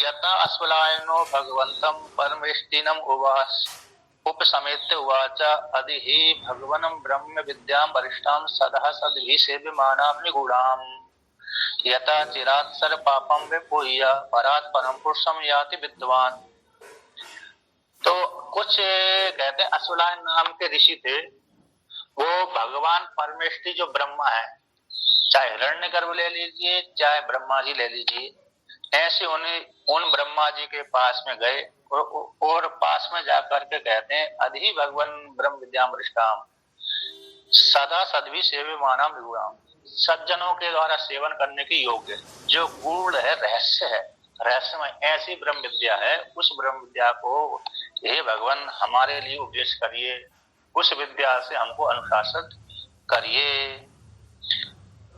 यथा अस्वलायनो भगवन्तं परमेष्टिनम् उवाच उपसमेत्य उवाच अधि हि भगवनं ब्रह्म विद्यां वरिष्ठां सदः सद्भिः सेव्यमानां निगूढाम् यथा चिरात् सर्व पापं विपूय परात् परम पुरुषं याति विद्वान। तो कुछ कहते हैं अस्वलायन नाम के ऋषि थे, वो भगवान परमेष्टि जो ब्रह्मा है, चाहे हिरण्यगर्भ ले लीजिए चाहे ब्रह्मा जी ले लीजिए, ऐसे उन ब्रह्मा जी के पास में गए और पास में जाकर के कहते हैं अधि भगवान ब्रह्म विद्या वरिष्ठाम सदा सद्भि सेव्यमानाम विगुणाम, सज्जनों के द्वारा सेवन करने के योग्य जो गूढ़ है, रहस्य है, रहस्यमय ऐसी ब्रह्म विद्या है, उस ब्रह्म विद्या को हे भगवान हमारे लिए उपदेश करिए, उस विद्या से हमको अनुशासित करिए।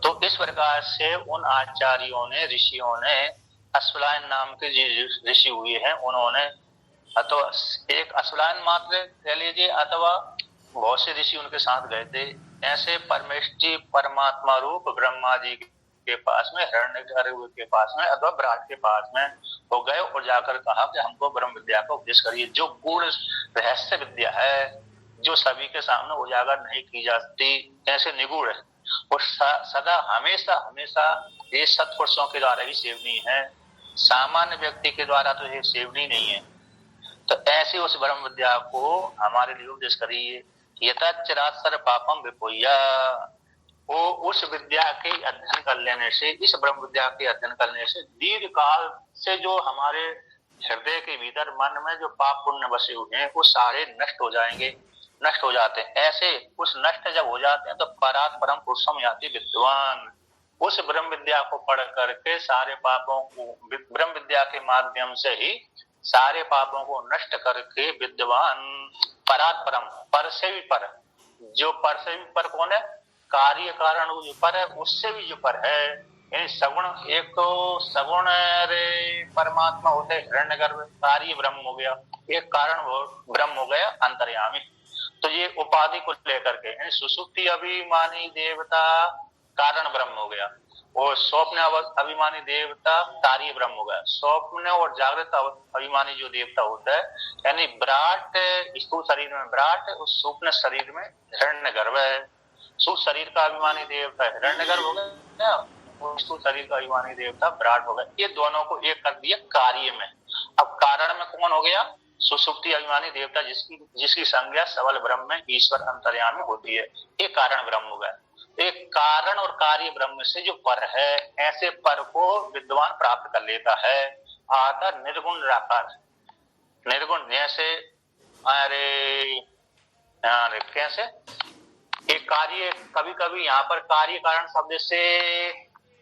तो इस प्रकार से उन आचार्यों ने, ऋषियों ने, अस्वलायन नाम के जो ऋषि हुए हैं उन्होंने अथवा एक अस्वलायन मात्र कह लीजिए अथवा बहुत से ऋषि उनके साथ गए थे, ऐसे परमेष्टि परमात्मा रूप ब्रह्मा जी के पास में, हिरण्यगर्भ के पास में अथवा विराट के पास में हो गए और जाकर कहा कि हमको ब्रह्म विद्या का उपदेश करिए, जो गूढ़ रहस्य विद्या है, जो सभी के सामने उजागर नहीं की जाती, ऐसे निगूढ़ है और सदा हमेशा हमेशा ये सत्पुरुषों के द्वारा ही सेवनीय है, सामान्य व्यक्ति के द्वारा तो ये सेवनीय नहीं है। तो ऐसी उस ब्रह्म विद्या को हमारे लिए उपदेश करिए। यथा चिरात् सर्व पापम विपूय, वो उस विद्या के अध्ययन कर लेने से, इस ब्रह्म विद्या के अध्ययन करने से दीर्घ काल से जो हमारे हृदय के भीतर मन में जो पाप पुण्य बसे हुए हैं वो सारे नष्ट हो जाएंगे, नष्ट हो जाते हैं। ऐसे उस नष्ट जब हो जाते हैं तो परात् परम पुरुषम याति विद्वान, उस ब्रह्म विद्या को पढ़ करके सारे पापों को, ब्रह्म विद्या के माध्यम से ही सारे पापों को नष्ट करके विद्वान, परात् परम, पर से भी पर, जो पर से भी पर कौन है, कार्य कारण जो पर है उससे भी जो पर है, यानी सगुण, एक तो सगुण परमात्मा होते हिरण्यगर्भ, कार्य ब्रह्म हो गया, एक कारण ब्रह्म हो गया अंतर्यामी। तो ये उपाधि को लेकर के यानी सुसुप्ति अभिमानी देवता कारण ब्रह्म हो गया और स्वप्न अभिमानी देवता कार्य ब्रह्म हो गया। स्वप्न और जागृत अभिमानी जो देवता होता है यानी विराट, स्थूल शरीर में विराट, उस स्वप्न शरीर में हिरण्यगर्भ है। स्थूल शरीर का अभिमानी देवता हिरण्यगर्भ हो गया और स्थूल शरीर का अभिमानी देवता विराट हो गया। ये दोनों को एक कर दिया कार्य में। अब कारण में कौन हो गया, सुसुप्ति अभिमानी देवता, जिसकी संज्ञा सबल ब्रह्म में ईश्वर अंतर्यामी होती है, ये कारण ब्रह्म हो गया। एक कारण और कार्य ब्रह्म से जो पर है, ऐसे पर को विद्वान प्राप्त कर लेता है। आता निर्गुण निराकार, निर्गुण जैसे अरे कैसे एक कार्य, कभी कभी यहाँ पर कार्य कारण शब्द से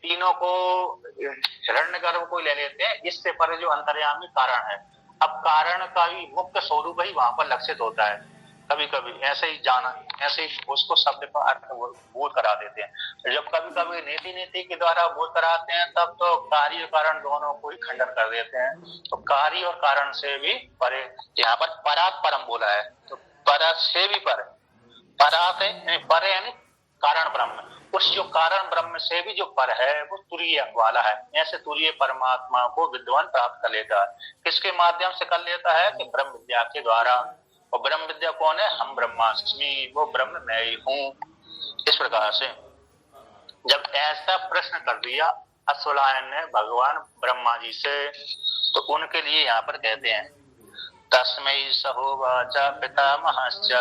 तीनों को, हिरण्यगर्भ को ले लेते हैं, इससे पर जो अंतर्यामी कारण है। अब कारण का भी मुख्य स्वरूप ही वहां पर लक्षित होता है। कभी कभी ऐसे ही जाना, ऐसे ही उसको शब्द का अर्थ बोध करा देते हैं। जब कभी कभी नीति नीति के द्वारा बोध कराते हैं तब तो कार्य कारण दोनों को ही खंडन कर देते हैं। तो कार्य और कारण से भी परे, यहाँ पर परात् परम बोला है तो पर से भी पर, परात् है पर यानी कारण ब्रह्म, उस जो कारण ब्रह्म से भी जो पर है वो तुरीय वाला है। ऐसे तुरीय परमात्मा को विद्वान प्राप्त कर लेता है। किसके माध्यम से कर लेता है कि ब्रह्म विद्या के द्वारा। और ब्रह्म विद्या कौन है, हम ब्रह्मास्मि, वो ब्रह्म मैं ही हूँ। इस प्रकार से जब ऐसा प्रश्न कर दिया अस्वलायन ने भगवान ब्रह्मा जी से, तो उनके लिए यहाँ पर कहते हैं तस्मै सहोवाच पितामहश्च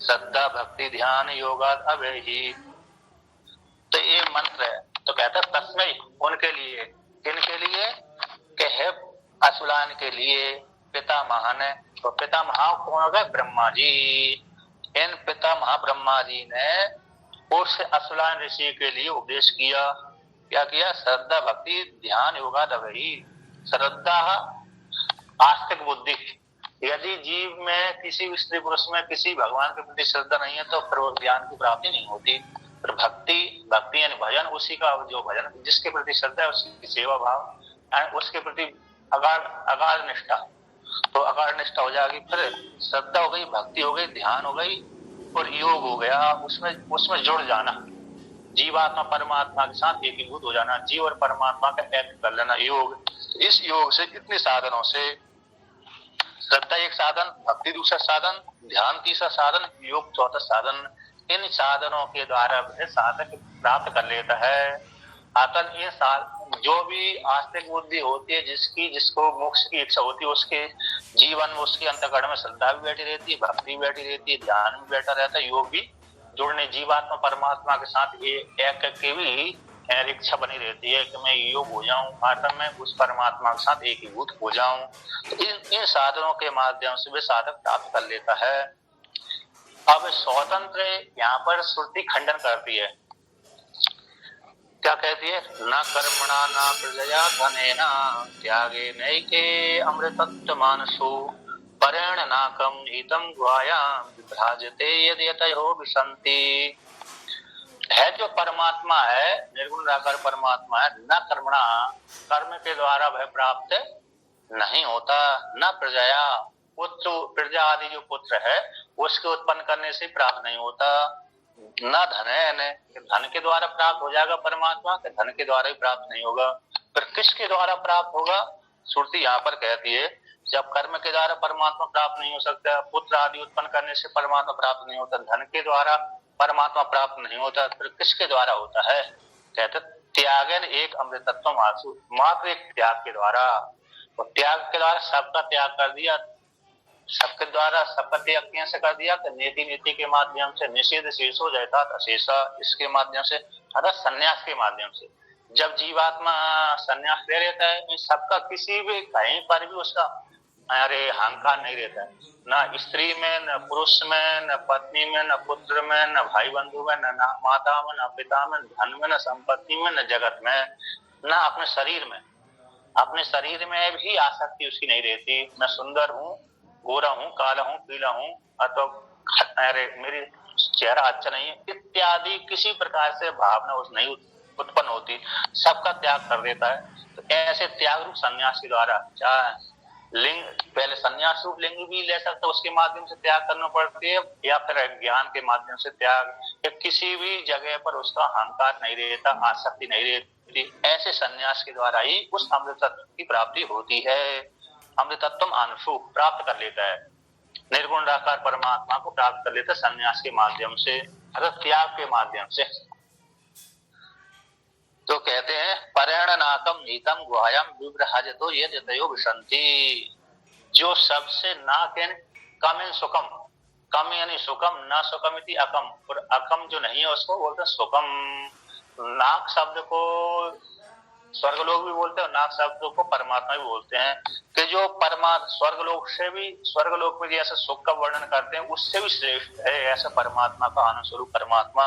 श्रद्धा भक्ति ध्यान योगात् अवेहि। तो ये मंत्र है। तो कहता है तस्मै, उनके लिए, किनके लिए, कहे अस्वलायन के लिए, पितामह ने। तो पितामह कौन हो गए, ब्रह्मा जी। इन पितामह ब्रह्मा जी ने उस अस्वलायन ऋषि के लिए उपदेश किया। क्या किया, श्रद्धा भक्ति ध्यान योगात् अवेहि। श्रद्धा आस्तिक बुद्धि, यदि जीव में किसी भी स्त्री पुरुष में किसी भगवान के प्रति श्रद्धा नहीं है तो फिर ज्ञान की प्राप्ति नहीं होती। फिर भक्ति, भक्ति यानी भजन, उसी का जो भजन, जिसके प्रति श्रद्धा है उसकी सेवा भाव, उसके प्रति अगाध निष्ठा, तो अगाध निष्ठा हो जाएगी। फिर श्रद्धा हो गई, भक्ति हो गई, ध्यान हो गई और योग हो गया। उसमें जुड़ जाना, जीवात्मा परमात्मा के साथ एकीभूत हो जाना, जीव और परमात्मा का एक कर लेना योग। इस योग से इतने साधनों से, श्रद्धा एक साधन, भक्ति दूसरा साधन, ध्यान तीसरा साधन, योग चौथा साधन, इन साधनों के द्वारा वह साधक प्राप्त कर लेता है। अतः ये जो भी आस्तिक बुद्धि होती है, जिसको मोक्ष की इच्छा होती है, उसके जीवन में, उसके अंतःकरण में श्रद्धा भी बैठी रहती है, भक्ति भी बैठी रहती है, ध्यान भी बैठा रहता है, योग भी जुड़ने जीवात्मा परमात्मा के साथ एक के भी इच्छा बनी रहती है कि मैं योग हो जाऊं, आत्म में उस परमात्मा के साथ एकीभूत हो जाऊं। तो इन साधनों के माध्यम से वे साधक प्राप्त कर लेता है। अब स्वतंत्र यहाँ पर श्रुति खंडन करती है। क्या कहती है? न कर्मणा न प्रजया धनेना त्यागे नैके अमृतत्व मानसो परेण नाकम हितम गुहायाम विभ्राजते यदयतयो विसंति। है जो परमात्मा है, निर्गुण निराकार परमात्मा है, न कर्मणा, कर्म के द्वारा वह प्राप्त नहीं होता, न प्रजया, पुत्र प्रजा आदि जो पुत्र है उसके उत्पन्न करने से प्राप्त नहीं होता, न धन, धन के द्वारा प्राप्त हो जाएगा परमात्मा, के धन के द्वारा ही प्राप्त नहीं होगा। फिर किसके द्वारा प्राप्त होगा? श्रुति यहाँ पर कहती है जब कर्म के द्वारा परमात्मा प्राप्त नहीं हो सकता, पुत्र आदि उत्पन्न करने से परमात्मा प्राप्त नहीं होता, धन के द्वारा परमात्मा प्राप्त नहीं होता, फिर किसके द्वारा होता है? कहते त्यागन एक अमृतत्व मासु, मात्र एक त्याग के द्वारा। तो त्याग के द्वारा सबका त्याग कर दिया, सबके द्वारा सबका त्याग कैसे कर दिया? कि नीति नीति के माध्यम से, निषेध शेषो जयता अशेषा, इसके माध्यम से, अर्थात संन्यास के माध्यम से। जब जीवात्मा संन्यास ले लेता है, सबका किसी भी कहीं पर भी उसका अहंकार नहीं रहता है, न स्त्री में, न पुरुष में, न पत्नी में, न पुत्र में, न भाई बंधु में, न माता में, न पिता में, धन में, न संपत्ति में, न जगत में, न अपने शरीर में। अपने शरीर में भी आसक्ति उसकी नहीं रहती। मैं सुंदर हूँ, गोरा हूँ, काला हूँ, पीला हूँ, अथवा मेरी चेहरा अच्छा नहीं है इत्यादि किसी प्रकार से भावना उस नहीं उत्पन्न होती, सबका त्याग कर देता है। तो ऐसे त्याग रूप संन्यास के द्वारा, चाहे लिंग, पहले संन्यास रूप लिंग भी ले सकता, उसके माध्यम से त्याग करना पड़ती है, या फिर ज्ञान के माध्यम से त्याग, या किसी भी जगह पर उसका अहंकार नहीं रहता, आसक्ति नहीं रहती। ऐसे संन्यास के द्वारा ही उस अमृतत्व की प्राप्ति होती है। अमृतत्व आंशु प्राप्त कर लेता है, निर्गुण निराकार परमात्मा को प्राप्त कर लेता है संन्यास के माध्यम से, अर्थात त्याग के माध्यम से। तो कहते हैं परेणनाकम नीतम गुहायाम विभ्रहाजतो यदयतयो विसंति। जो सबसे नाक यानी कम एन सुकम, कम यानी सुकम, ना सुकम इति अकम, और अकम जो नहीं है उसको बोलते हैं सुकम। नाक शब्द को स्वर्गलोक भी बोलते हैं, नाक शब्द को परमात्मा भी बोलते हैं। कि जो परमात्मा स्वर्गलोक से भी, स्वर्गलोक में जैसे सुख का वर्णन करते हैं उससे भी श्रेष्ठ है ऐसा परमात्मा का आनंद स्वरूप परमात्मा।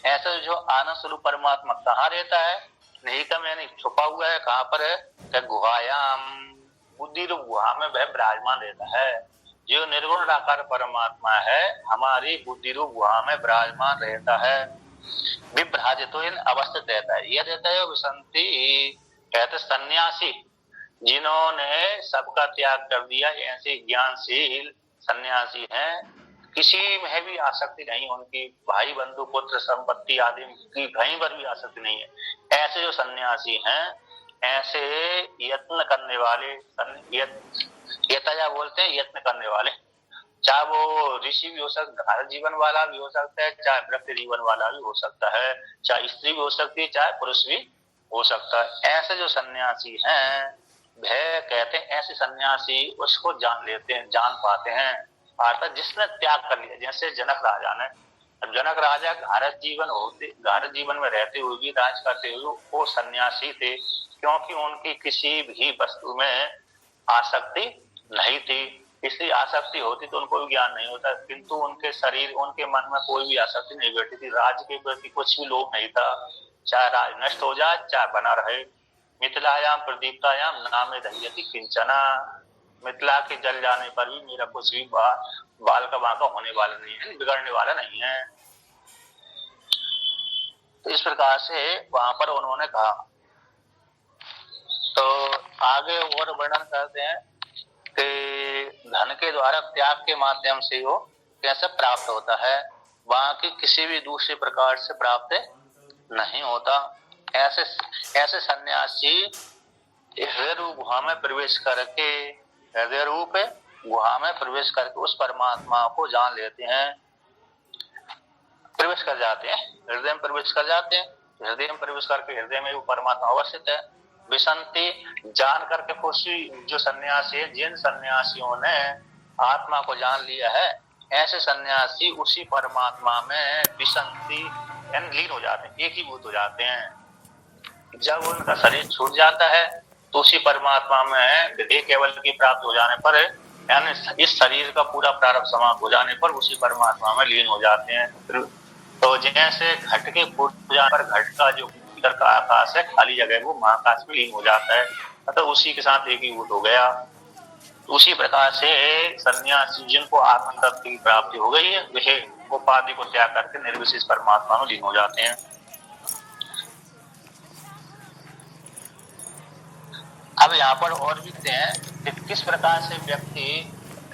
ऐसा जो आनंद स्वरूप परमात्मा कहाँ रहता है? निहितम यानी छुपा हुआ है। कहाँ पर है? गुहायाम, बुद्धि रूप गुहा में वह विराजमान रहता है। जो निर्गुण निराकार परमात्मा है हमारी बुद्धि रूप गुहा में विराजमान रहता है, विभ्राजितो अवस्थित रहता है। यह रहता है विसंति, कहते सन्यासी जिन्होंने सबका त्याग कर दिया, ऐसे ज्ञानशील सन्यासी हैं, किसी में भी आसक्ति नहीं, उनकी भाई बंधु पुत्र संपत्ति आदि की कहीं पर भी आसक्ति नहीं है। ऐसे जो सन्यासी हैं, ऐसे यत्न करने वाले, यतया बोलते हैं यत्न करने वाले, चाहे वो ऋषि भी हो सकता, भारत जीवन वाला भी हो सकता है, चाहे वृक्ष जीवन वाला भी हो सकता है, चाहे स्त्री भी हो सकती है, चाहे पुरुष भी हो सकता है। ऐसे जो सन्यासी हैं वह कहते हैं, ऐसे सन्यासी उसको जान लेते हैं, जान पाते हैं, अर्थात जिसने त्याग कर लिया। जैसे जनक राजा ने, जनक राजा भारत जीवन में रहते हुए भी, राज करते हुए वो सन्यासी थे, क्योंकि उनकी किसी भी वस्तु में आसक्ति नहीं थी। इसलिए आसक्ति होती तो उनको भी ज्ञान नहीं होता, किंतु उनके शरीर, उनके मन में कोई भी आसक्ति नहीं बैठी थी। राज्य के प्रति कुछ भी लोभ नहीं था, चाहे राज नष्ट हो जाए चाहे बना रहे। मिथिलायाम प्रदीप्तायाम नामे दह्यति किंचना, मिथिला के जल जाने पर भी मेरा कुछ भी बाल का बांका होने वाला नहीं है, बिगड़ने वाला नहीं है। तो इस प्रकार से वहां पर उन्होंने कहा। तो आगे और वर्णन करते हैं कि धन के द्वारा त्याग के माध्यम से वो कैसे प्राप्त होता है, वहां की किसी भी दूसरे प्रकार से प्राप्त नहीं होता। ऐसे सन्यासी हृदय रूप गुहा में प्रवेश करके, हृदय रूप गुहा में प्रवेश करके उस परमात्मा को जान लेते हैं, प्रवेश कर जाते हैं, हृदय में प्रवेश कर जाते हैं। हृदय में प्रवेश करके हृदय में वो परमात्मा अवस्थित है। विसंति जान करके खुशी जो सन्यासी है, जिन सन्यासियों ने आत्मा को जान लिया है, ऐसे सन्यासी उसी परमात्मा में विसंति लीन हो जाते हैं, एकीभूत हो जाते हैं। जब उनका शरीर छूट जाता है तो उसी परमात्मा में विधेय केवल की प्राप्त हो जाने पर, यानी इस शरीर का पूरा प्रारब्ध समाप्त हो जाने पर उसी परमात्मा में लीन हो जाते हैं। तो जैसे घट के फूट जाने पर घट का जो भीतर का आकाश है, खाली जगह, वो महाकाश में लीन हो जाता है, अतः उसी के साथ एकीभूत हो गया। उसी प्रकार से सन्यासी जिनको आत्म तत्व की प्राप्ति हो गई है, वह उपाधि को त्याग करके निर्विशेष परमात्मा में लीन हो जाते हैं। अब यहाँ पर और भी हैं कि किस प्रकार से व्यक्ति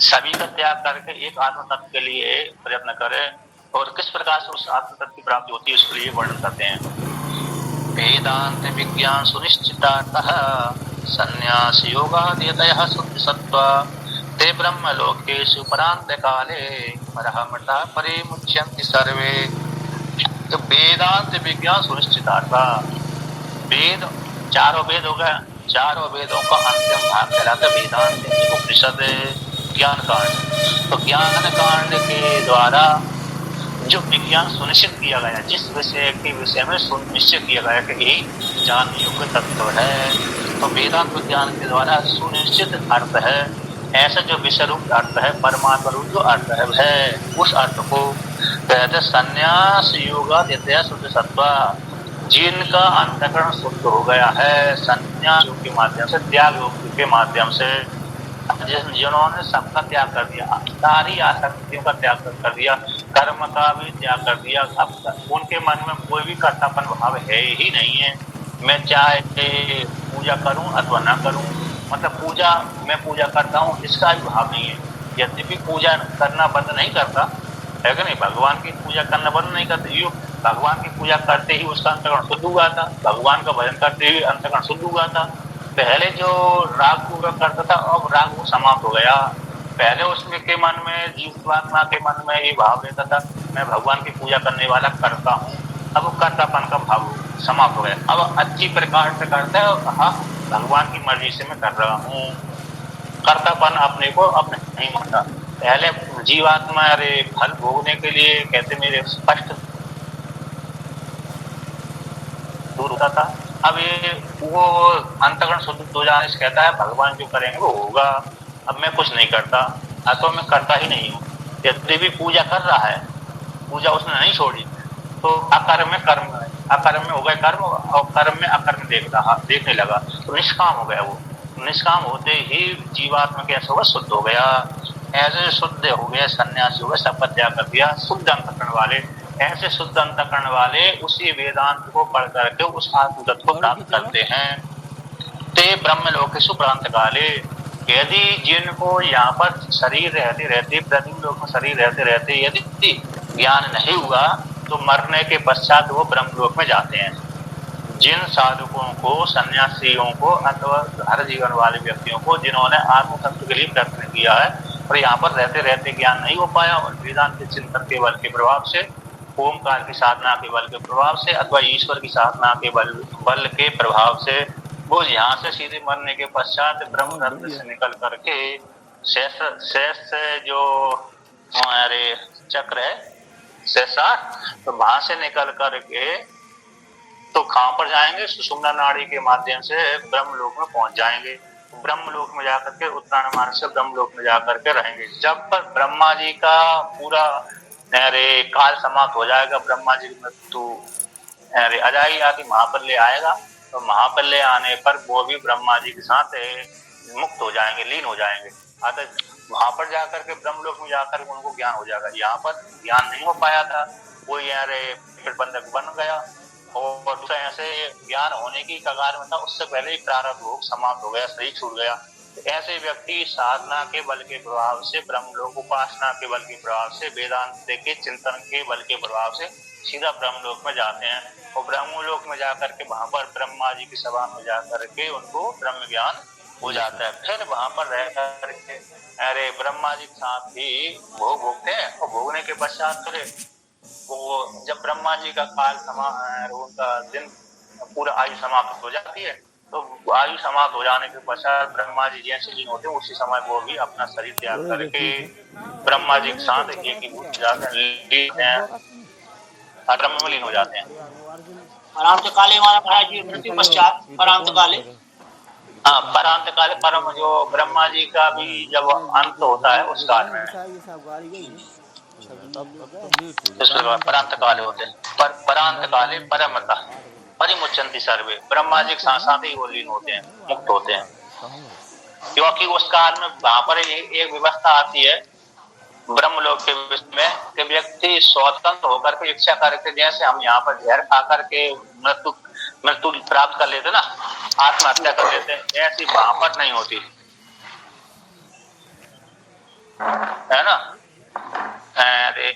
सभी का त्याग करके एक आत्म तत्व के लिए प्रयत्न करे और किस प्रकार से उस आत्म तत्व की प्राप्ति होती है, उसके लिए वर्णन करते हैं। वेदांत विज्ञान सुनिश्चितार्थः संन्यास योगादितयः शुद्ध सत्व ते ब्रह्म लोकेषु परांत काले परमृता परे मुच्यन्ति सर्वे। तो वेदांत विज्ञान सुनिश्चितार्थः, वेद चारों वेद हो गए, चारों वेदों का अंतिम भाग कहलाता है वेदांत, उपनिषद, ज्ञान कांड। तो ज्ञान कांड के द्वारा जो विज्ञान सुनिश्चित किया गया, जिस विषय के विषय में सुनिश्चित किया गया कि यही जानने योग्य तत्व है, तो वेदांत विज्ञान के द्वारा सुनिश्चित अर्थ है, ऐसा जो विषय रूप अर्थ है, परमात्मा रूप जो अर्थ है, उस अर्थ को कहते संन्यास योगादितयः शुद्ध सत्व। जिनका अंतःकरण शुद्ध हो गया है संन्यास योग के माध्यम से, त्याग योग के माध्यम से, जिन्होंने सबका त्याग कर दिया, सारी आसक्तियों का त्याग कर दिया, कर्म का भी त्याग कर दिया, अब उनके मन में कोई भी कर्तापन भाव है ही नहीं है। मैं चाहे पूजा करूं अथवा ना करूं, मतलब पूजा, मैं पूजा करता हूं इसका भी भाव नहीं है। यद्यपि पूजा करना बंद नहीं करता है कि नहीं, भगवान की पूजा करना बंद नहीं करते, यूँ भगवान की पूजा करते ही उसका अंतःकरण शुद्ध हुआ था, भगवान का भजन करते ही अंतःकरण शुद्ध हुआ था। पहले जो राग पूरा करता था, अब राग वो समाप्त हो गया। पहले उसमें के मन में, जीवात्मा के मन में ये भाव रहता था मैं भगवान की पूजा करने वाला करता हूँ, अब कर्तापन का भाव समाप्त हो गया। अब अच्छी प्रकार से करता है और कहा भगवान की मर्जी से मैं कर रहा हूँ, कर्तापन अपने को अब नहीं मानता। पहले जीवात्मा अरे फल भोगने के लिए कहते मेरे स्पष्ट दूर होता था, अब ये वो अंतःकरण शुद्ध हो जाने से कहता है भगवान जो करेंगे वो होगा, अब मैं कुछ नहीं करता, अथवा मैं करता ही नहीं हूँ। यदि भी पूजा कर रहा है, पूजा उसने नहीं छोड़ी, तो अकर्म में कर्म, अकर्म में हो गए कर्म और कर्म में अकर्म देखने लगा, तो निष्काम हो गया। वो निष्काम होते ही जीवात्मा कैसे होगा, शुद्ध हो गया। ऐसे शुद्ध हो गया, सन्यासी हो गया, सब त्याग कर दिया, शुद्ध अंतःकरण वाले। ऐसे शुद्ध अंतःकरण वाले उसी वेदांत को पढ़ करके उस आत्म तत्व को प्राप्त करते हैं। ते ब्रह्म लोकेषु परांत काले, यदि जिनको यहाँ पर शरीर रहते रहते, प्रतिम लोक में शरीर रहते रहते यदि ज्ञान नहीं हुआ, तो मरने के पश्चात वो ब्रह्म लोक में जाते हैं। जिन साधकों को, सन्यासियों को अथवा हर जीवन वाले व्यक्तियों को जिन्होंने आत्म तत्व के लिए प्रयत्न किया है और यहाँ पर रहते रहते ज्ञान नहीं हो पाया, और वेदांत के चिंतन के बल के प्रभाव से, ओमकार की साधना के बल के प्रभाव से अथवा ईश्वर की साधना के बल के प्रभाव से वो यहाँ से सीधे मरने के पश्चात ब्रह्म रत्न से निकल करके शेष जो हमारे चक्र है शेषा, तो वहां से निकल करके तो कहाँ पर जाएंगे, सुषुम्ना नाड़ी के माध्यम से ब्रह्मलोक में पहुंच जाएंगे। ब्रह्मलोक में जाकर के उत्तरायण मार्ग से ब्रह्मलोक में जाकर के रहेंगे। जब पर ब्रह्मा जी का पूरा काल समाप्त हो जाएगा, ब्रह्मा जी की मृत्यु आ जाएगी, आदि महाप्रलय आएगा, तो महाप्रलय आने पर वो भी ब्रह्मा जी के साथ मुक्त हो जाएंगे, लीन हो जाएंगे। अतः वहां पर जाकर के ब्रह्मलोक में जाकर उनको ज्ञान हो जाएगा। यहाँ पर ज्ञान नहीं हो पाया था, वो बंधक बन गया और दूसरा ऐसे ज्ञान होने की कगार में था, उससे पहले ही प्रारब्ध भोग समाप्त हो गया, सही छूट गया। ऐसे व्यक्ति साधना के बल के प्रभाव से, ब्रह्मलोक उपासना के बल के प्रभाव से, वेदांत के चिंतन के बल के प्रभाव से सीधा ब्रह्मलोक में जाते हैं और ब्रह्मलोक में जाकर के वहां पर ब्रह्मा जी की सभा में जाकर के उनको ब्रह्म ज्ञान हो जाता है। फिर वहां पर रह करके अरे ब्रह्मा जी के साथ ही भोग भोगते हैं और भोगने के पश्चात फिर वो जब ब्रह्मा जी का काल उनका दिन पूरा आयु समाप्त हो जाती है, तो आयु समाप्त हो जाने के पश्चात ब्रह्मा जी जैसे लीन होते हैं उसी समय वो भी अपना शरीर त्याग करके ब्रह्मा जी के साथ एकीभूत हो जाते हैं, ब्रह्म में लीन हो जाते हैं। परांत काले हमारा महाराज जी मृत्यु पश्चात परांत काले, हाँ परांत काले परम जो ब्रह्मा जी का भी जब अंत होता है उस काल में परांत काले होते हैं। परांत काले परमता परिमुच्यंति सर्वे, ब्रह्मा जी के साथ साथ ही वो लीन होते हैं, मुक्त होते हैं। क्योंकि उस काल में वहां पर एक व्यवस्था आती है ब्रह्मलोक के विषय में कि व्यक्ति स्वतंत्र होकर के इच्छा करके, जैसे हम यहाँ पर जहर खा करके मृत्यु प्राप्त कर लेते ना, आत्महत्या कर लेते, ऐसी वहां पर नहीं होती है ना। अरे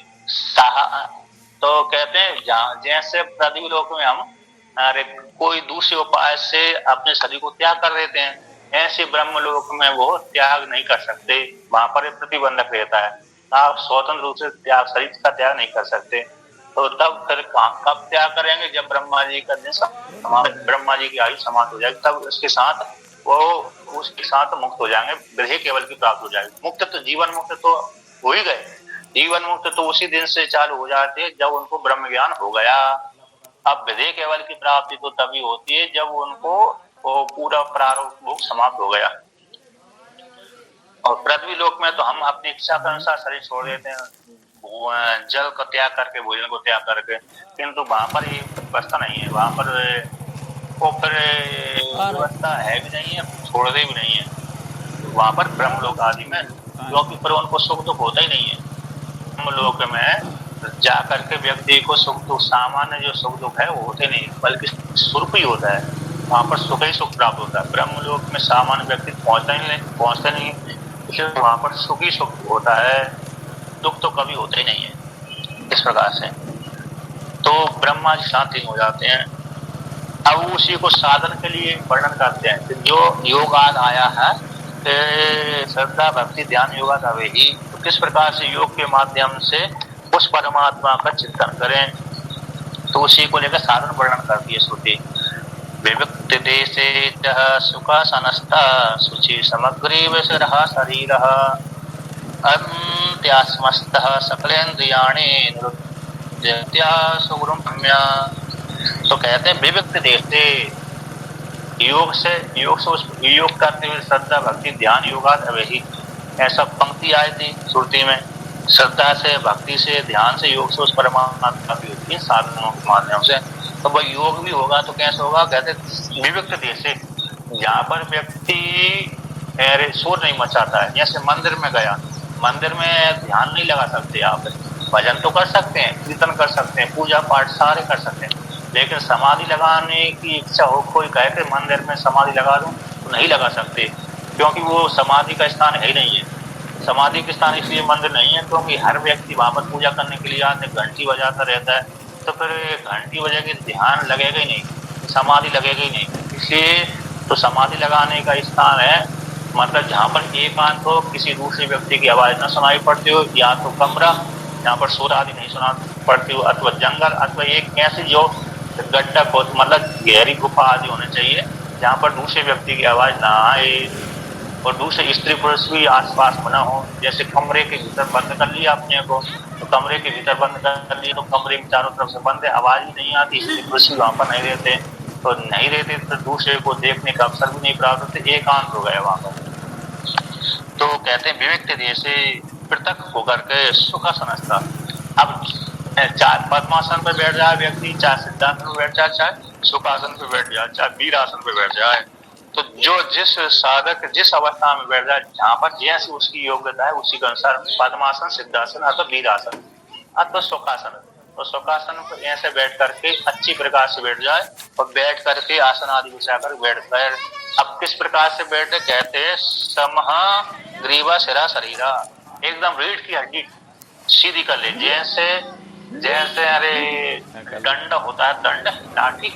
तो कहते हैं जैसे पृथ्वी लोक में हम अरे कोई दूसरे उपाय से अपने शरीर को त्याग कर देते हैं, ऐसे ब्रह्म लोक में वो त्याग नहीं कर सकते, वहां पर प्रतिबंधक रहता है, आप स्वतंत्र रूप से त्याग शरीर का त्याग नहीं कर सकते। तो तब फिर कब त्याग करेंगे, जब ब्रह्मा जी का दिन ब्रह्मा जी की आयु समाप्त हो जाएगी, तब उसके साथ वो उसके साथ मुक्त हो जाएंगे, गृह केवल की प्राप्त हो जाएगी। मुक्त तो जीवन मुक्त तो हो ही गए, जीवन मुक्त तो उसी दिन से चालू हो जाते हैं जब उनको ब्रह्म ज्ञान हो गया। अब विधेय केवल की प्राप्ति तो तभी होती है जब उनको वो पूरा प्रारब्ध भोग समाप्त हो गया। और पृथ्वी लोक में तो हम अपनी इच्छा के अनुसार शरीर छोड़ देते हैं, जल को त्याग करके, भोजन को त्याग करके, किंतु वहां पर ये व्यवस्था नहीं है, वहां पर वो फिर व्यवस्था है भी नहीं है, छोड़ते भी नहीं है वहां पर ब्रह्मलोक आदि में, क्योंकि फिर उनको सुख दुख होता ही नहीं है। ब्रह्मलोक में जा करके व्यक्ति को सुख दुख, सामान्य जो सुख दुख है वो होते नहीं, बल्कि स्वरूप ही होता है, वहां पर सुख ही सुख प्राप्त होता है। ब्रह्मलोक में सामान्य व्यक्ति पहुंचता नहीं, इसलिए वहां पर सुख ही सुख होता है, दुख तो कभी होता ही नहीं है। इस प्रकार से तो ब्रह्मा जी शांति हो जाते हैं। अब उसी को साधन के लिए वर्णन करते हैं, जो योगाद आया है श्रद्धा भक्ति ध्यान योगाद आवे ही, तो किस प्रकार से योग के माध्यम से उस परमात्मा का चिंतन करें, तो उसी को लेकर साधन वर्णन करती है श्रुति। विविक्त देशे सुखासनस्था शुचि समग्रीव शिरः शरीरः अंत्यास्मस्तः सकलेन्द्रियाणि निरुद्यत्या सुगुरुं रम्या। तो कहते हैं विविक्त देश से योग करते हुए श्रद्धा भक्ति ध्यान योगाद अवेही, ऐसा पंक्ति आई थी श्रुति में। श्रद्धा से भक्ति से ध्यान से योग से उस परमात्मा की होती है साधनों के माध्यम से। तो वह योग भी होगा तो कैसे होगा, कहते विविक्त देश से, जहाँ पर व्यक्ति शोर नहीं मचाता है, जैसे मंदिर में गया, मंदिर में ध्यान नहीं लगा सकते आप, भजन तो कर सकते हैं, कीर्तन कर सकते हैं, पूजा पाठ सारे कर सकते हैं, लेकिन समाधि लगाने की इच्छा हो, कोई कहे कि मंदिर में समाधि लगा दूं, तो नहीं लगा सकते, क्योंकि वो समाधि का स्थान है ही नहीं है। समाधि का स्थान इसलिए मंदिर नहीं है क्योंकि हर व्यक्ति वहां पर पूजा करने के लिए आते, घंटी बजाता रहता है, तो फिर घंटी बजेगी, ध्यान लगेगा ही नहीं, समाधि लगेगा ही नहीं। इसलिए तो समाधि लगाने का स्थान है मतलब जहाँ पर एकांत हो, किसी दूसरे व्यक्ति की आवाज न सुनाई पड़ती हो, या तो कमरा जहाँ पर शोर आदि नहीं सुना पड़ती हो, अथवा जंगल, अथवा एक ऐसी जो गड्ढा खोद मतलब गहरी गुफा आदि होने चाहिए जहाँ पर दूसरे व्यक्ति की आवाज ना आए और दूसरे स्त्री पुरुष भी आसपास बना हो। जैसे कमरे के भीतर बंद कर लिया अपने को, तो कमरे के भीतर बंद कर लिया तो कमरे में चारों तरफ से बंद है, आवाज ही नहीं आती, स्त्री पुरुष भी वहां पर नहीं रहते, तो नहीं रहते तो दूसरे को देखने का अवसर भी नहीं प्राप्त होते, एकांत हो गया वहां पर। तो कहते हैं विविक्त देश से पृथक होकर के सुख समझता। अब चाहे पद्मासन पे बैठ जाए व्यक्ति, चाहे सिद्धांत में बैठ जाए, चाहे सुखासन पे बैठ जाए, चाहे वीरासन पे बैठ जाए, तो जो जिस साधक जिस अवस्था में बैठ जाए, जहाँ पर जैसी उसकी योग्यता है उसी के अनुसार पद्मासन, सिद्धासन अथवा वीरासन अथवा सुखासन, तो सुखासन पर ऐसे बैठ करके अच्छी प्रकार से बैठ जाए और बैठ करके आसन आदि बिछाकर बैठ कर। अब किस प्रकार से बैठे, कहते हैं समहा ग्रीवा सिरा शरीरा, एकदम रीढ़ की हड्डी सीधी कर ले, जैसे जैसे अरे दंड होता है, दंड लाठी,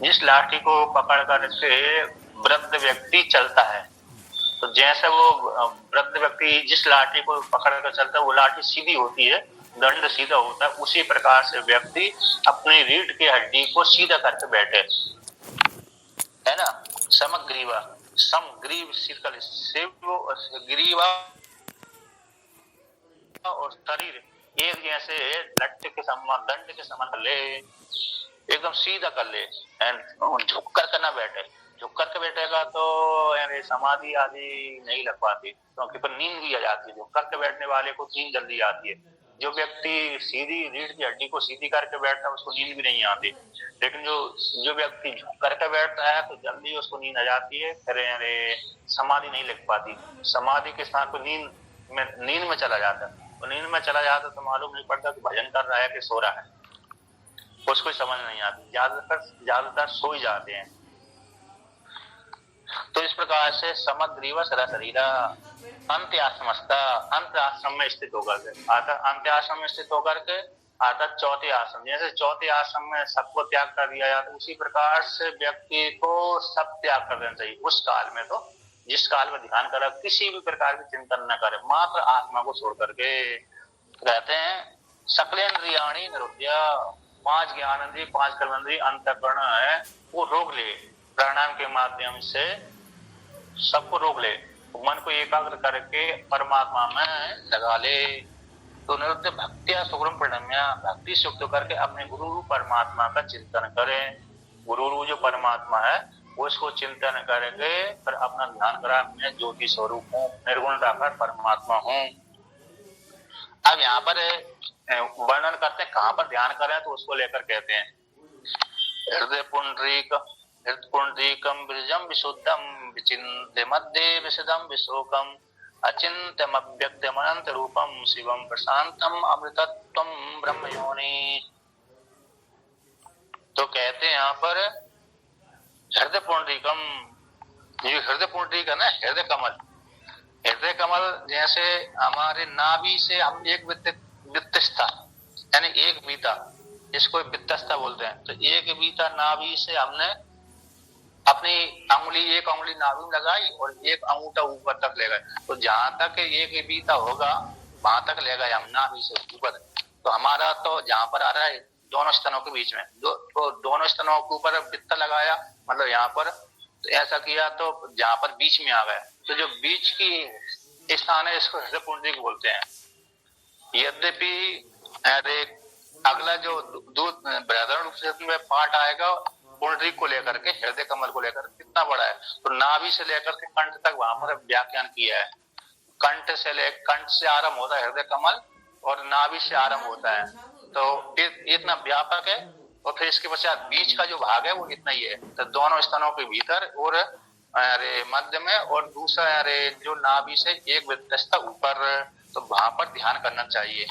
जिस लाठी को पकड़ कर के वृद्ध व्यक्ति चलता है तो जैसे वो वृद्ध व्यक्ति जिस लाठी को पकड़ कर चलता है वो लाठी सीधी होती है, दंड सीधा होता है, उसी प्रकार से व्यक्ति अपनी रीढ़ की हड्डी को सीधा करके बैठे, है ना। समग्रीवा, समग्रीव शीतल ग्रीवा और शरीर एक जैसे लट्टे के समान, दंड के समान कर ले, एकदम सीधा कर ले, झुक कर करना बैठे। झुक करके बैठेगा तो यानी समाधि आदि नहीं लग पाती, क्योंकि फिर नींद भी आ जाती है। झुक करके बैठने वाले को नींद जल्दी आती है। जो व्यक्ति सीधी रीढ़ की हड्डी को सीधी करके बैठता है उसको नींद भी नहीं आती, लेकिन जो व्यक्ति झुक करके बैठता है तो जल्दी उसको नींद आ जाती है, फिर समाधि नहीं लग पाती। समाधि के साथ नींद में चला जाता है, तो नींद में चला जाता तो मालूम नहीं पड़ता कि भजन कर रहा है कि सो रहा है, उसको समझ नहीं आती। ज्यादातर सो ही जाते हैं। तो इस प्रकार से समग्रीव शरीरा अंत्य आश्रम में स्थित होकर के अंत्य आश्रम में स्थित होकर के आता चौथे आश्रम। जैसे चौथे आश्रम में सबको त्याग कर दिया जाता, उसी प्रकार से व्यक्ति को सब त्याग कर देना चाहिए। उस काल में तो जिस काल में ध्यान करा, किसी भी प्रकार की चिंतन न करे, मात्र आत्मा को छोड़ करके रहते हैं। सकलेन्द्रियाणि निरुद्य, 5 ज्ञानेंद्रिय 5 कर्मेंद्रिय अंतःकरण है वो रोक ले, प्राणायाम के माध्यम से सबको रोक ले, मन को एकाग्र करके परमात्मा में लगा ले। तो निरुद्ध भक्तिया सुगम प्रणम्या, भक्ति से युक्त करके अपने गुरु परमात्मा का चिंतन करें। गुरु जो परमात्मा है उसको चिंतन करके फिर अपना ध्यान करा, मैं ज्योति स्वरूप हूँ, निर्गुण निराकार परमात्मा हूँ। अब यहाँ पर वर्णन करते हैं कहाँ पर ध्यान करें, तो उसको लेकर कहते हैं हृदय पुंडरीकम ब्रजम विशुद्धम विचिन्त्य मध्ये विशदम विशोकम अचिन्त्यम अव्यक्तम अनंत रूपम शिवम प्रशांतम अमृतत्वम ब्रह्मयोनि। तो कहते हैं यहाँ पर हृदय पुंडरीकम, ये हृदय पुंडरीक है ना, हृदय कमल। हृदय कमल जैसे हमारे नाभि से हम एक वित्तस्था यानी एक बीता, इसको वित्तस्था बोलते हैं। तो एक बीता नाभि से हमने अपनी एक अंगुली नाभि में लगाई और एक अंगूठा ऊपर तक ले गए, तो जहां तक एक बीता होगा वहां तक ले गए हम नाभि से ऊपर। तो हमारा तो जहां पर आ रहा है दोनों स्तनों के बीच में, तो दोनों स्तनों के ऊपर वित्त लगाया, मतलब यहाँ पर तो ऐसा किया तो जहां पर बीच में आ गए, तो जो बीच की स्थान है इसको हृदय पुंडरीक बोलते हैं। यद्यपि अगला जो बृहदारण्यक उपनिषद में पाठ आएगा पुंडरीक को लेकर के, हृदय कमल को लेकर कितना बड़ा है, तो नाभि से लेकर के कंठ तक वहां पर व्याख्यान किया है। कंठ से आरंभ होता है हृदय कमल और नाभि से आरंभ होता है, तो इतना व्यापक है। और फिर इसके पश्चात बीच का जो भाग है वो इतना ही है, तो दोनों स्तनों के भीतर और मध्य में, और दूसरा जो नाभि से एक वित्तस्था ऊपर, तो वहां पर ध्यान करना चाहिए।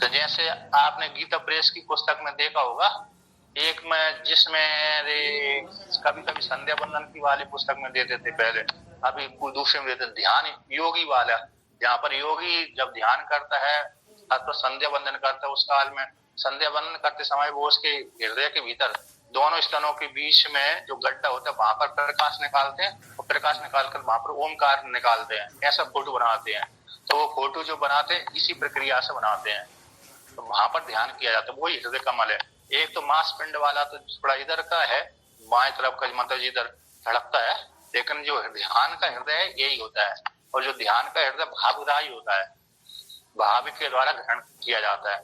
तो जैसे आपने गीता प्रेस की पुस्तक में देखा होगा, एक में जिसमें कभी कभी संध्या बंदन की वाली पुस्तक में देते थे पहले, अभी दूसरे में देते ध्यान योगी वाला, जहाँ पर योगी जब ध्यान करता है तो संध्या बंदन करता है, उस काल में संध्या बंदन करते समय वो उसके हृदय के भीतर दोनों स्तनों के बीच में जो गड्ढा होता है वहां पर प्रकाश निकालते हैं, और प्रकाश निकालकर वहां पर ओमकार निकालते हैं, ऐसा फोटो बनाते हैं। तो वो फोटो जो बनाते हैं इसी प्रक्रिया से बनाते हैं, तो वहां पर ध्यान किया जाता है, वही हृदय कमल है। एक तो मांस पिंड वाला तो थोड़ा इधर का है, बाएं तरफ का मतलब इधर धड़कता है, लेकिन जो ध्यान का हृदय है यही होता है। और जो ध्यान का हृदय भावग्राही होता है, भाव के द्वारा ग्रहण किया जाता है।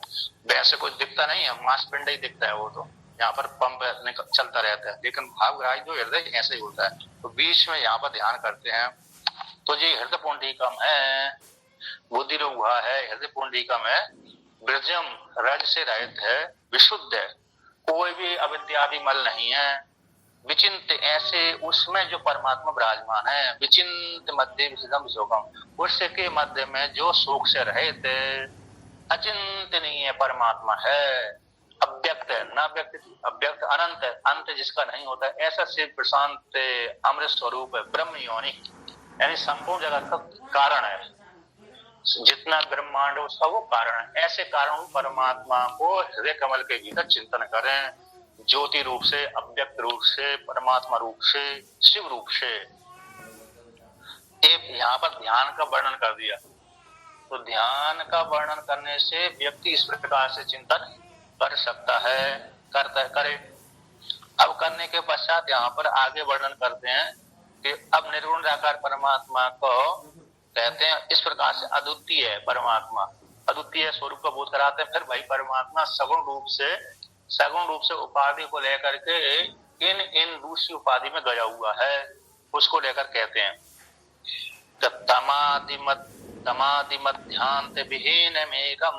वैसे कुछ दिखता नहीं है, मांस पिंड ही दिखता है, वो तो यहाँ पर पंप चलता रहता है, लेकिन भावग्राही जो हृदय ऐसे ही होता है। तो बीच में यहाँ पर ध्यान करते हैं, तो ये हृदय पुंडरीकम है, बुद्धि हुआ है, हृदय पुंडरीकम है, ब्रजम रज से रहित है, विशुद्ध है, कोई भी अविद्यादि मल नहीं है, विचिंत ऐसे उसमें जो परमात्मा विराजमान है, विचिंत मध्य विशुद्धम विशोकम, उसके मध्य में जो शोक से रहित अचिंतनीय परमात्मा है, अव्यक्त है, न व्यक्त अव्यक्त, अनंत है, अंत जिसका नहीं होता, ऐसा शिव प्रशांत अमृत स्वरूप है, ब्रह्म योनि यानी संपूर्ण जगत का कारण है, जितना ब्रह्मांड उसका वो कारण है। ऐसे कारण परमात्मा को हृदय कमल के भीतर चिंतन करें, ज्योति रूप से, अव्यक्त रूप से, परमात्मा रूप से, शिव रूप से। एक यहाँ पर ध्यान का वर्णन कर दिया। तो ध्यान का वर्णन करने से व्यक्ति इस प्रकार से चिंतन कर सकता है, करे। अब करने के पश्चात यहाँ पर आगे वर्णन करते हैं कि अब निर्गुण निराकार परमात्मा को कहते हैं इस प्रकार से अद्वितीय है परमात्मा, अद्वितीय स्वरूप का बोध कराते हैं। फिर भाई परमात्मा सगुण रूप से उपाधि को लेकर के इन दूसरी उपाधि में गया हुआ है, उसको लेकर कहते हैं तमादि मध्यांत विहीनमेकं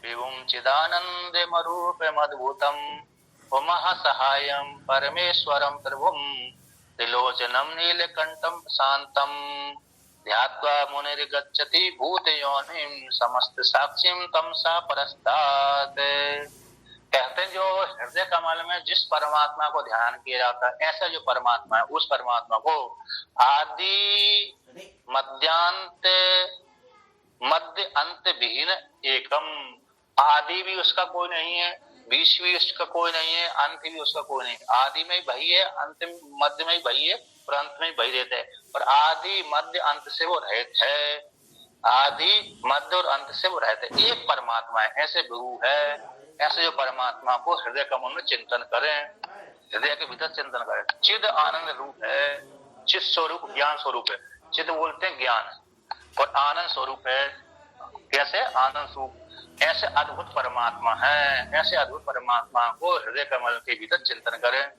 विभुं चिदानंदमरूपमद्भुतं उमः सहायं परमेश्वरं प्रभुं त्रिलोचनं नीलकंठं शांतं ध्यात्वा मुनिर्गच्छति भूतयोनिं समस्त साक्षिं तमसा परस्तात्। कहते हैं जो हृदय कमल में जिस परमात्मा को ध्यान किया जाता है, ऐसा जो परमात्मा है उस परमात्मा को आदि मध्य अंत विहीन एकम, आदि भी उसका कोई नहीं है, बीच भी उसका कोई नहीं है, अंत भी उसका कोई नहीं। आदि में वही है, अंत मध्य में वही है और अंत में वही रहता है। और आदि मध्य अंत से वो रहित है, आदि मध्य और अंत से वो रहते हैं। एक परमात्मा है, ऐसे गुरु है। ऐसे जो परमात्मा को हृदय कमल में चिंतन करें, हृदय के भीतर चिंतन करें। चिद आनंद रूप है, चिद स्वरूप ज्ञान स्वरूप है। चिद बोलते हैं ज्ञान, और आनंद स्वरूप है। कैसे? आनंद स्वरूप। ऐसे अद्भुत परमात्मा है, ऐसे अद्भुत परमात्मा को हृदय कमल के भीतर चिंतन करें।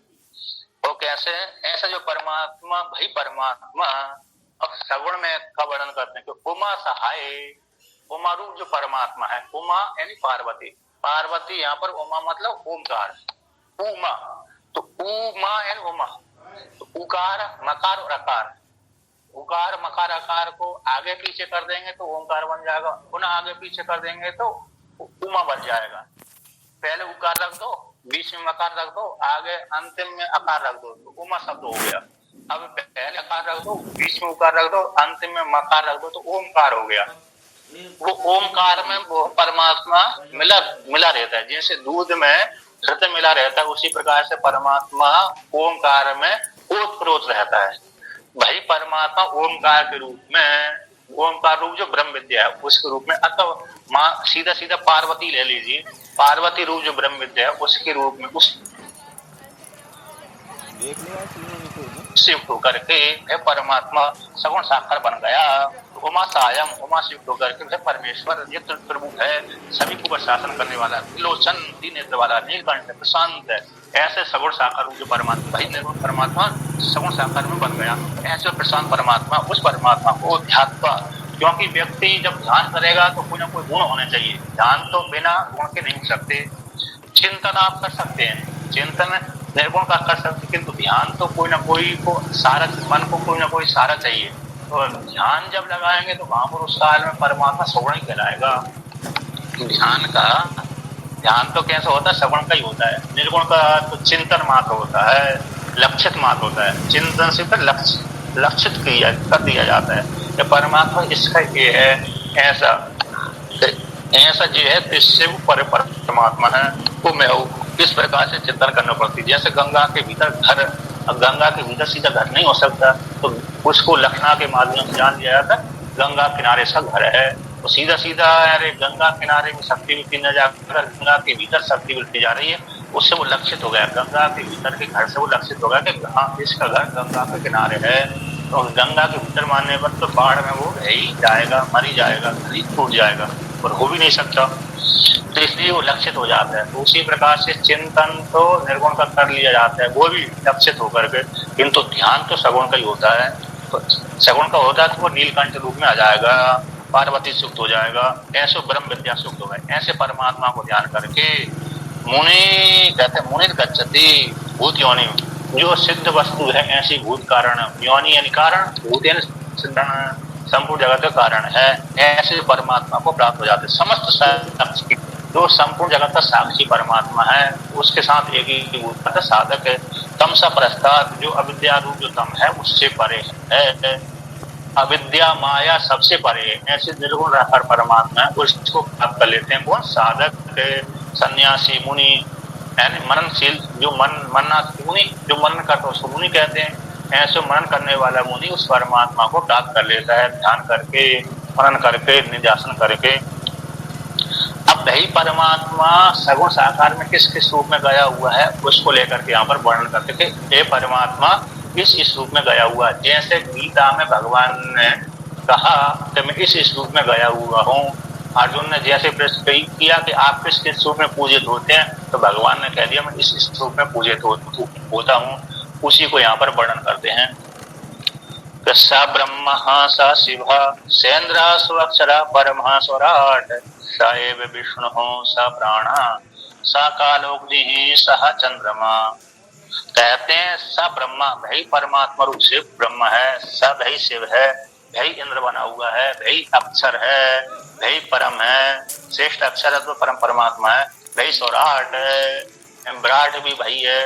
वो कैसे? ऐसा जो परमात्मा, भाई परमात्मा अब सगुण में का वर्णन करते हैं कि उमा सहाय, उमा रूप जो परमात्मा है, उमा यानी पार्वती। पार्वती यहाँ पर उमा मतलब ओमकार, उमा। तो उमा यानी उमा। तो उकार मकार और अकार, उकार मकार अकार को आगे पीछे कर देंगे तो ओमकार बन जाएगा, पुनः आगे पीछे कर देंगे तो उमा बन जाएगा। पहले उकार रख दो, बीच में मकार रख दो, आगे अंतिम में अकार रख दो तो उमा शब्द हो गया। अब पहले अकार रख दो, बीच में उकार रख दो, अंतिम में मकार रख दो तो ओमकार हो गया। वो ओमकार में वो परमात्मा मिला रहता है, जैसे दूध में घृत मिला रहता है, उसी प्रकार से परमात्मा ओमकार में ओतप्रोत रहता है। भाई परमात्मा ओमकार के रूप में, ओमकार रूप जो ब्रह्म विद्या है उसके रूप में, अथवा माँ सीधा सीधा पार्वती ले लीजिए, पार्वती रूप जो ब्रह्म विद्या है उसके रूप में उस युक्त होकर के परमात्मा सगुण साकार बन गया। उमा सायम, उमा से युक्त होकर के परमेश्वर ये प्रभु है, सभी को शासन करने वाला, लोचन तीन नेत्र वाला, नीलकंठ प्रशांत है। ऐसे सगुण साकार रूप जो परमात्मा, भाई निर्गुण परमात्मा सगुण साकार में बन गया। ऐसे प्रशांत परमात्मा, उस परमात्मा को ध्यात्वा, क्योंकि व्यक्ति जब ध्यान करेगा तो कोई ना कोई गुण होने चाहिए। ध्यान तो बिना गुण के नहीं हो सकते। चिंतन आप कर सकते हैं, चिंतन निर्गुण का कर सकते, किंतु ध्यान तो कोई ना कोई को सारा, मन को कोई ना कोई सारा चाहिए। तो ध्यान जब लगाएंगे तो वहां पर उस काल में परमात्मा सगुण ही कहलाएगा। ध्यान तो कैसा होता है? सगुण का ही होता है। निर्गुण का तो चिंतन मात्र होता है, लक्षित मात्र होता है। चिंतन से फिर लक्षित कर दिया जाता है कि परमात्मा इसका ये है, ऐसा जो है इससे वो परमात्मा है, वो मैं हूँ। इस प्रकार से चिंतन करना पड़ती है। जैसे गंगा के भीतर घर, गंगा के भीतर सीधा घर नहीं हो सकता, तो उसको लक्षणा के माध्यम से जान लिया जाता है गंगा किनारे सा घर है। तो सीधा सीधा अरे गंगा किनारे में शक्ति वृत्ति न जाकर गंगा के भीतर शक्ति वृत्ति जा रही है, उससे वो लक्षित हो गया। गंगा के भीतर के घर से वो लक्षित हो गया कि हाँ इसका घर गंगा के किनारे है। तो गंगा के भीतर मानने पर तो बाढ़ में वो रह ही जाएगा, मर ही जाएगा, टूट जाएगा और हो भी नहीं सकता। तो इसलिए वो लक्षित हो जाता है। तो उसी प्रकार से चिंतन तो निर्गुण का कर लिया जाता है, वो भी लक्षित होकर के, किंतु ध्यान तो सगुण का ही होता है। तो सगुण का होता है तो वो नीलकंठ रूप में आ जाएगा, पार्वती सुक्त हो जाएगा, ऐसे ब्रह्म विद्या सुक्त हो गए। ऐसे परमात्मा को ध्यान करके मुनि कहते हैं, मुनि गच्छति भूत योनि, जो सिद्ध वस्तु है ऐसी भूत कारण, योनि यानी कारण, भूत यानी संपूर्ण जगत का कारण है, ऐसे परमात्मा को प्राप्त हो जाते। समस्त साक्षी, जो संपूर्ण जगत का साक्षी परमात्मा है, उसके साथ एक ही भूत साधक है। तमसा परस्तात्, जो अविद्या रूप जो तम है उससे परे है, अविद्या माया सबसे परे है, ऐसे निर्गुण निराकार परमात्मा है, उसको प्राप्त कर लेते हैं। कौन? साधक, सन्यासी, मुनि यानी मननशील, जो मुनि जो मनन करते हैं उसको मुनि कहते हैं। ऐसे मनन करने वाला मुनि उस परमात्मा को प्राप्त कर लेता है, ध्यान करके, मनन करके, निध्यासन करके। अब वही परमात्मा सगुण साकार में किस किस रूप में गया हुआ है उसको लेकर के यहाँ पर वर्णन करते थे। ये परमात्मा इस रूप में गया हुआ है। जैसे गीता में भगवान ने कहा कि मैं इस रूप में गया हुआ हूँ। अर्जुन ने जैसे प्रश्न किया कि आप किस किस रूप में पूजित होते हैं, तो भगवान ने कह दिया मैं इस रूप में पूजित होता हूँ। उसी को यहाँ पर वर्णन करते हैं। स ब्रह्म स शिव सेन्द्र सुअक्षरा परम स्वराट स एव विष्णु स प्राण स कालोग्नि सह चंद्रमा। कहते हैं स ब्रह्मा, वही परमात्मा रूप से ब्रह्म है, स वही शिव है, वही इंद्र बना हुआ है, वही अक्षर है, वही परम है, श्रेष्ठ अक्षर है तो परम परमात्मा है, वही स्वराट है, विराट भी वही है।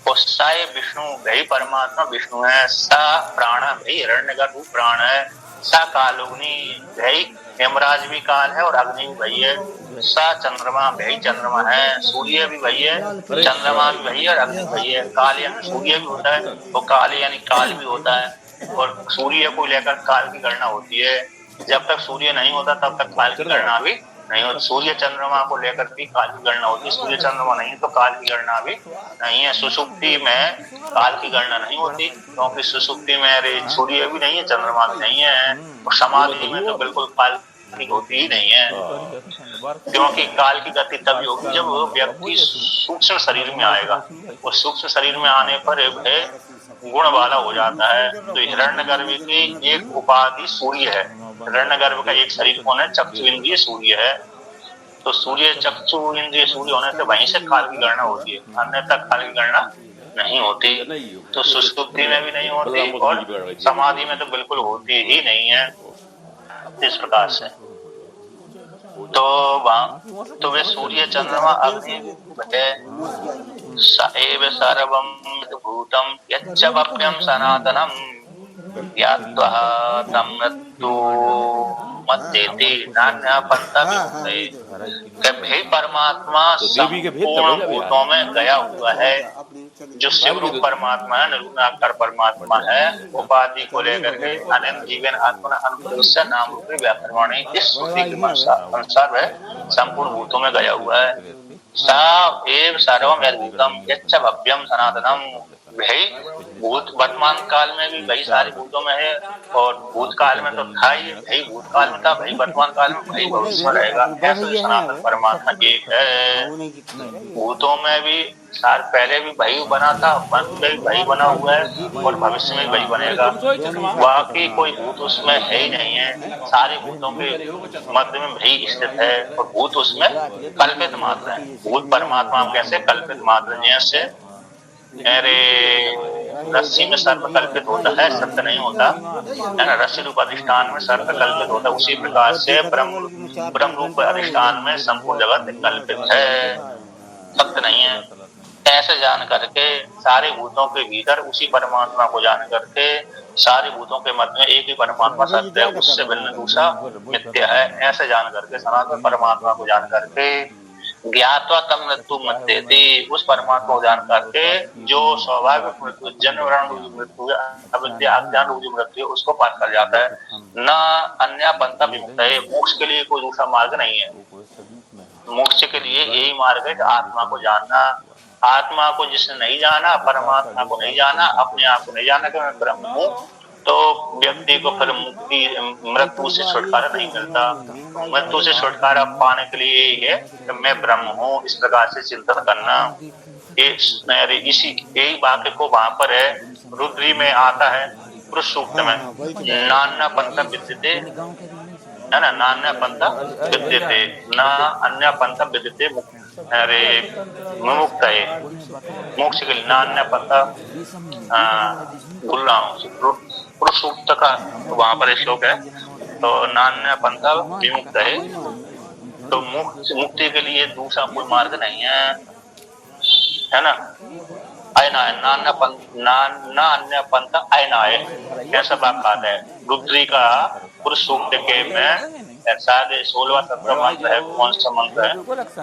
और साय विष्णु, वही परमात्मा विष्णु है। सा प्राण, वही हिरण्यगर्भ प्राण है। सा कालोग्नि, वही यमराज भी काल है और अग्नि भी वही है। सा चंद्रमा, वही चंद्रमा है। सूर्य भी वही है, चंद्रमा भी वही है और अग्नि वही है। काल यानी सूर्य भी होता है, वो काल यानी काल भी होता है। और सूर्य को लेकर काल की गणना होती है। जब तक सूर्य नहीं होता तब तक काल की गणना भी नहीं होती। सूर्य चंद्रमा को लेकर भी काल की गणना होती है। सूर्य चंद्रमा नहीं तो काल की गणना भी नहीं है। सुषुप्ति में काल की गणना नहीं होती, क्योंकि सुषुप्ति में सूर्य भी नहीं है, चंद्रमा भी नहीं है। और समाधि में तो बिल्कुल काल की होती ही नहीं है, क्योंकि काल की गति तभी होगी जब वो व्यक्ति सूक्ष्म शरीर में आएगा। वो सूक्ष्म शरीर में आने पर वह गुण वाला हो जाता है। तो हिरण्यगर्भ की एक उपाधि सूर्य है। हिरण्यगर्भ का एक शरीर कौन है? चक्षु इंद्रिय सूर्य है। तो सूर्य चक्षु इंद्रिय सूर्य होने से वहीं से काल की गणना होती है, अन्यथा काल की गणना नहीं होती। तो सुषुप्ति में भी नहीं होती और समाधि में तो बिल्कुल होती ही नहीं है। इस प्रकार से तो वे सूर्य चंद्रमा अग्नि एव सर्वं भूतम यच्च भव्यं सनातनम ज्ञात्वा तं मृत्यु मत्तेति नान्यः पन्था विमुक्तये। हे परमात्मा संपूर्ण भूतों में गया हुआ है, जो शिव रूप परमात्मा है, निरूपणाकार परमात्मा है। उपाधि को लेकर के अनंत जीवन आत्मा अनुप्रवेश्य नाम रूपी व्याकरवाणी इस श्रुति के अनुसार वह संपूर्ण भूतों में गया हुआ है। सा एव सर्वम यद्भूतम यच्च भव्यम सनातनम, वही भूत वर्तमान काल में भी वही सारे भूतों में है और भूतकाल में तो था ही, वही भूतकाल में था, वही वर्तमान काल में वही भविष्य में रहेगा। ऐसे सनातन परमात्मा एक है। भूतों में भी सार पहले भी वही बना था, अंत में भी वही बना हुआ है और भविष्य में वही बनेगा। बाकी कोई भूत उसमें है ही नहीं है। सारे भूतों के मध्य में वही स्थित है और भूत उसमें कल्पित मात्र है। भूत परमात्मा कैसे कल्पित मात्र, जैसे अरे रस्सी में सर्प कल्पित होता है, सत्य नहीं होता है ना। रस्सी रूप अधिष्ठान में सर्प कल्पित होता है, उसी प्रकार से ब्रह्म रूप अधिष्ठान में संपूर्ण जगत कल्पित है, सत्य नहीं है। ऐसे जान करके सारे भूतों के भीतर उसी परमात्मा को जान करके सारे भूतों के मध्य में एक ही परमात्मा सत्य है, उससे भिन्न दूसरा मिथ्या है। ऐसे जान करके सनातन परमात्मा को जान करके ज्ञात्वा तम मृत्यु मत्तेति, उस परमात्मा को जान करके जो स्वाभाविक मृत्यु जन्म मरण मृत्यु अविद्या अज्ञान रूप मृत्यु उसको पार कर जाता है। न अन्य पंथा विमुक्त है, मोक्ष के लिए कोई दूसरा मार्ग नहीं है। मोक्ष के लिए यही मार्ग है कि आत्मा को जानना। आत्मा को जिसने नहीं जाना, परमात्मा को नहीं जाना, अपने आप को नहीं जाना कि मैं ब्रह्म हूँ, तो व्यक्ति को फिर मुक्ति मृत्यु से छुटकारा नहीं मिलता। मृत्यु से छुटकारा पाने के लिए यही है कि मैं ब्रह्म हूँ, इस प्रकार से चिंतन करना। इसी यही वाक्य को वहां पर है रुद्री में आता है, पुरुष सूक्त में, नान्य पंथ विद्यते है ना, नान्य पंथ विद्यते न अन्य पंथ विद्यते अरे मुक्त है। मोक्ष के लिए नान्य पंथ भूल रहा हूँ, पुरुष सूक्त का वहां पर श्लोक है। तो नान्य पंथ विमुक्त है, तो मुक्ति के लिए दूसरा कोई मार्ग नहीं है, है ना। अयनाय नाना अन्य पंथ अयनाय, ऐसा वाक्य आता है। रुद्री का पुरुष सूक्त के में शायद 16वां 17वां मंत्र है, कौन सा मंत्र है,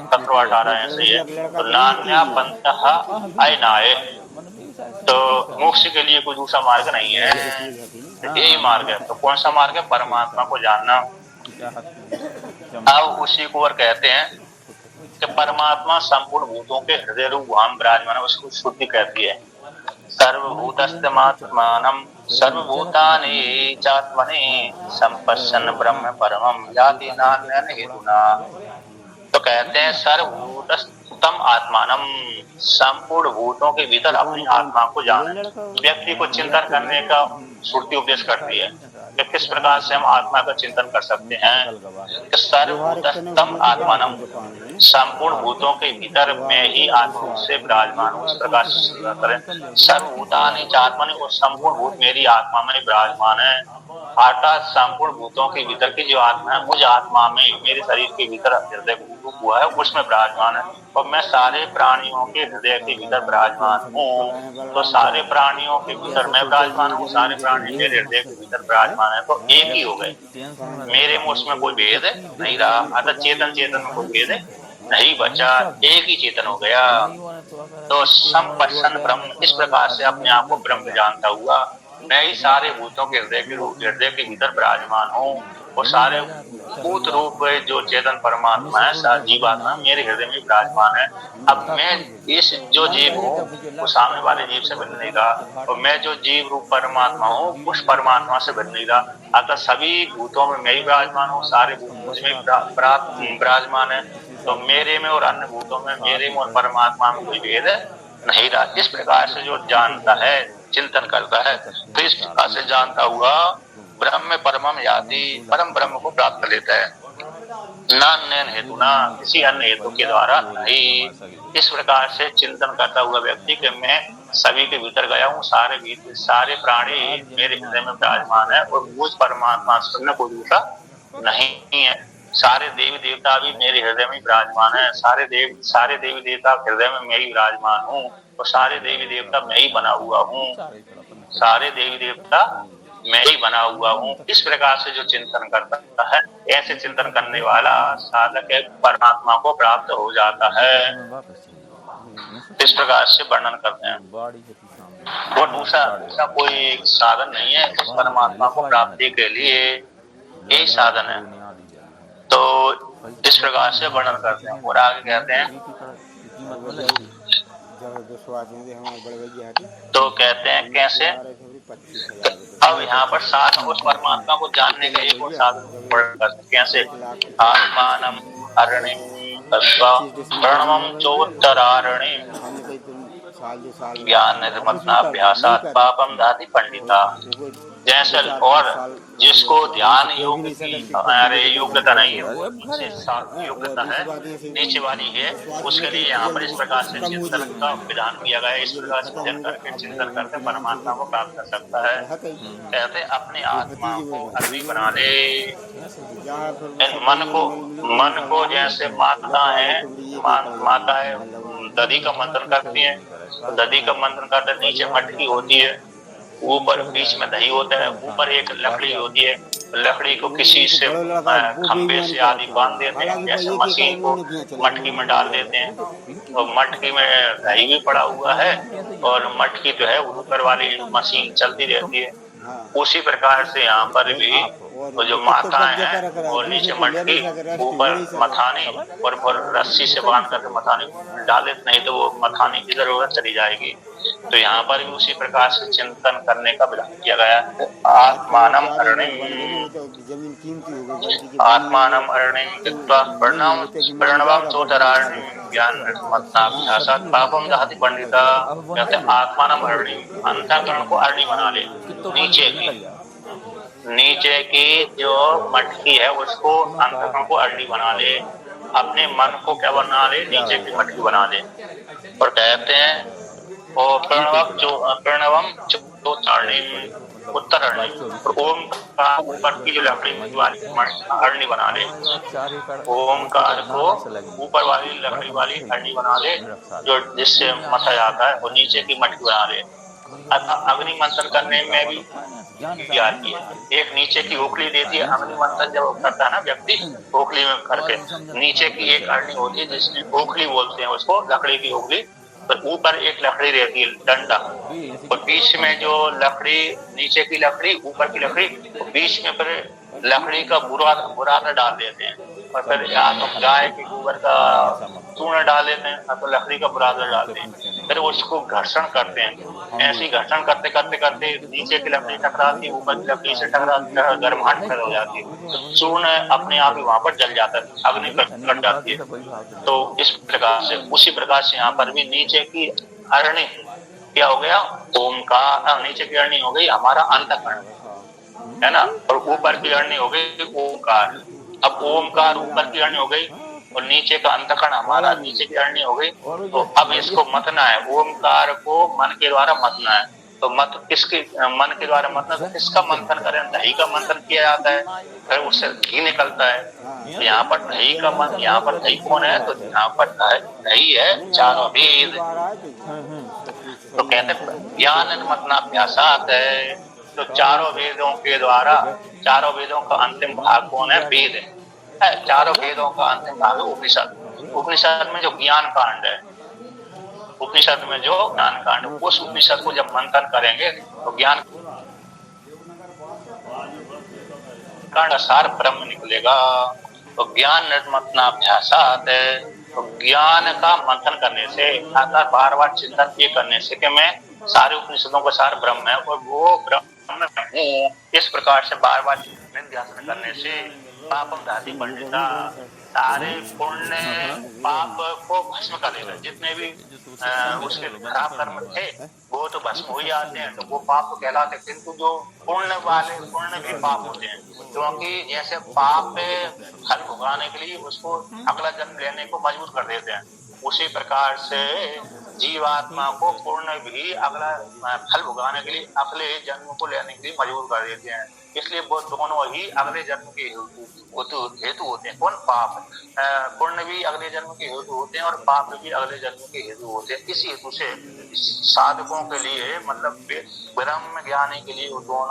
17वां 18 ऐसे ही है। तो नान्या पंथ अयनाय, तो मोक्ष के लिए कोई दूसरा मार्ग नहीं है, यही मार्ग है। तो कौन सा मार्ग है? परमात्मा को जानना। अब उसी को और कहते हैं कि परमात्मा संपूर्ण भूतों के हृदय रूप वहां विराजमान है, उसको शुद्धि कहती है। सर्वभूतस्थमात्मानं सर्वभूतानि चात्मनि संपश्यन् ब्रह्म परमं याति नान्यन हेतुना। तो कहते हैं सर्वभूतस्थम आत्मानम, संपूर्ण भूतों के भीतर अपनी आत्मा को जाने। व्यक्ति को चिंतन करने का श्रुति उपदेश करती है कि किस प्रकार से हम आत्मा का चिंतन कर सकते हैं। कि सर्वभूतस्थम आत्मानम, संपूर्ण भूतों के भीतर में ही आत्मा से विराजमान हूँ, इस प्रकार से करें। सर्वभूतानि आत्मा, और संपूर्ण भूत मेरी आत्मा में विराजमान है। अर्थात संपूर्ण भूतों के भीतर की जो आत्मा है, मुझ आत्मा में, मेरे शरीर के भीतर हृदय हुआ है, उसमें विराजमान है। और मैं सारे प्राणियों के हृदय के भीतर विराजमान हूँ। तो सारे प्राणियों के भीतर मैं विराजमान हूँ, सारे प्राणी मेरे हृदय के भीतर विराजमान है। तो एक ही हो गए, मेरे में उसमें कोई भेद नहीं रहा। अर्थात चेतन चेतन में कोई भेद नहीं बचा, एक ही चेतन हो गया। तो संपश्यन् ब्रह्म, इस प्रकार से अपने आप को ब्रह्म जानता हुआ मैं ही सारे भूतों के हृदय के भीतर विराजमान हूँ। और सारे भूत रूप जो चेतन परमात्मा है, जीवात्मा मेरे हृदय में विराजमान है। अब मैं इस जो जीव हूँ वो सामने वाले जीव से भिन्न नहीं रहा, और मैं जो जीव रूप परमात्मा हूँ उस परमात्मा से भिन्न नहीं रहा। अतः सभी भूतों में मैं ही विराजमान हूँ, सारे भूत मुझ में विराजमान है। तो मेरे में और अन्य भूतों में, मेरे में और परमात्मा में कोई भेद नहीं रहा। इस प्रकार से जो जानता है, चिंतन करता है, तो इस प्रकार से जानता हुआ ब्रह्म परमम याति, परम ब्रह्म को प्राप्त कर लेता है। नान्यन हेतु, ना किसी अन्य हेतु के द्वारा नहीं। इस प्रकार से चिंतन करता हुआ व्यक्ति के मैं सभी के भीतर गया हूँ, सारे प्राणी मेरे हृदय में विराजमान है, और मुझ परमात्मा से कोई दूसरा नहीं है। सारे देवी देवता भी मेरे हृदय में विराजमान है, सारे देवी देवता हृदय में मैं ही विराजमान हूँ, और सारे देवी देवता मैं ही बना हुआ हूँ, सारे देवी देवता मैं ही बना हुआ हूँ। इस प्रकार से जो चिंतन करता है, ऐसे चिंतन करने वाला साधक है, परमात्मा को प्राप्त हो जाता है। इस प्रकार से वर्णन करते हैं। और दूसरा कोई साधन नहीं है उस परमात्मा को प्राप्ति के लिए, यही साधन है। तो इस प्रकार से वर्णन करते हैं। और आगे कहते हैं, तो कहते हैं कैसे। अब यहाँ पर साधन उस परमात्मा को जानने का एक और साधन वर्णन करते हैं। कैसे? आत्मानं अरणिं तत्वा प्रणवं चोत्तरारणिं ज्ञान निर्मत्नाभ्यासात् पापं दाति पंडिता। जैसे, और जिसको ध्यान योग्यता नहीं है, योग्यता है नीचे वाली है, उसके लिए यहाँ पर इस प्रकार से चिंतन का विधान किया गया है। इस प्रकार से भजन करके चिंतन करके परमात्मा को प्राप्त कर सकता है। कहते अपने आत्मा को अग्नि बना ले। मन को जैसे माता है दधी का मंथन करती है, तो दधी का मंथन करते नीचे मटकी होती है, ऊपर बीच में दही होता है, ऊपर एक लकड़ी होती है, लकड़ी को किसी से खंबे से आदि बांध देते हैं। जैसे मशीन को मटकी में डाल देते हैं, तो मटकी में दही भी पड़ा हुआ है, और मटकी जो है ऊपर वाली मशीन चलती रहती है। उसी प्रकार से यहाँ पर भी तो जो माताएं हैं, और नीचे मटकी, ऊपर मथाने, और रस्सी से बांध करके मथाने डाल देते, नहीं तो वो मथाने की जरूरत चली जाएगी। तो यहाँ पर भी उसी प्रकार से चिंतन करने का विधान किया गया है। आत्मानं अरणिं कृत्वा प्रणवं चोत्तरारणिं ज्ञान निर्मत्नाभ्यासात् पापं दहति पंडिता। कहते हैं आत्मानं अरणिं, अंतःकरण को अरणी बना ले। नीचे की जो मटकी है उसको, अंतःकरण को अरणी बना ले। अपने मन को क्या बना ले? नीचे की मटकी बना ले। और कहते हैं और प्रणवम चोत्तरारणिं, उत्तर अरणी, और ओम का ऊपर की जो लकड़ी वाली अरणी बना ले, ओमकार को ऊपर वाली लकड़ी वाली अरणी बना ले जो जिससे मथा जाता है, और नीचे की मटकी बना ले। अग्नि मंथन करने में भी आती है, एक नीचे की ओखली देती है। अग्नि मंथन जब करता है ना व्यक्ति, ओखली में करके नीचे की एक अरणी होती है जिसमें ओखली बोलते हैं उसको, लकड़ी की ओखली, पर ऊपर एक लकड़ी रहती है डंडा, और बीच में जो लकड़ी, नीचे की लकड़ी ऊपर की लकड़ी, बीच में फिर लकड़ी का बुरादा डाल देते हैं, और फिर या तो गाय के गोबर का चूर्ण डाल देते हैं, या तो लकड़ी का बुरादा डालते हैं, फिर उसको घर्षण करते हैं। ऐसे घर्षण करते करते करते नीचे की लकड़ी टकराती है, ऊपर की लकड़ी से टकराती है, गर्माहट पैदा हो जाती है, तो चूर्ण अपने आप ही वहां पर जल जाता है, अग्नि कट जाती है। तो इस प्रकार से, उसी प्रकार से यहाँ पर भी नीचे की अरणी क्या हो गया, ओमकार, नीचे की अरणी हो गई हमारा अंतःकरण, है ना, और ऊपर की अरणी हो गई ओमकार। अब ओमकार ऊपर की अरणी हो गई और नीचे का अंतःकरण हमारा नीचे की अरणी हो गई। तो अब इसको मतना है, ओमकार को मन के द्वारा मतना है। तो मत किसके, मन के द्वारा मतलब तो किसका मंथन करें, दही का मंथन किया जाता है, फिर उससे घी निकलता है। तो यहाँ पर दही का मन, यहाँ पर दही कौन है, तो यहाँ पर दही है चारों वेद। तो कहते हैं ज्ञान मतनाभ्यासात है, तो चारों वेदों के द्वारा, चारों वेदों का अंतिम भाग कौन है, वेद है। चारों वेदों का अंतिम भाग है उपनिषद। उपनिषद में जो ज्ञान कांड है, उपनिषद में जो ज्ञान कांड, उस उपनिषद को जब मंथन करेंगे तो ज्ञान कांड सार ब्रह्म निकलेगा। तो ज्ञान निर्मतनाभ्यासात है, तो ज्ञान का मंथन करने से, बार बार चिंतन ये करने से कि मैं सारे उपनिषदों का सार ब्रह्म है और वो ब्रह्म हूँ, इस प्रकार से बार बार ध्यान करने से पापम दाती पंडिता, सारे पुण्य पाप को भस्म कर देगा। जितने भी उसके खराब कर्म थे वो तो भस्म हो जाते हैं, तो वो पाप कहलाते हैं। किंतु जो पुण्य वाले, पुण्य भी पाप होते हैं, क्योंकि जैसे पाप फल भुगताने के लिए उसको अगला जन्म लेने को मजबूर कर देते हैं, उसी प्रकार से जीवात्मा को पुण्य भी अगला फल भुगताने के लिए अगले जन्म को लेने के लिए मजबूर कर देते हैं। इसलिए वो दोनों ही अगले जन्म के हेतु होते हैं। कौन, पाप, पुण्य भी अगले जन्म के हेतु होते हैं और पाप भी अगले जन्म के हेतु होते हैं। इसी हेतु से साधकों के लिए, मतलब ब्रह्म ज्ञानी के लिए वो दोनों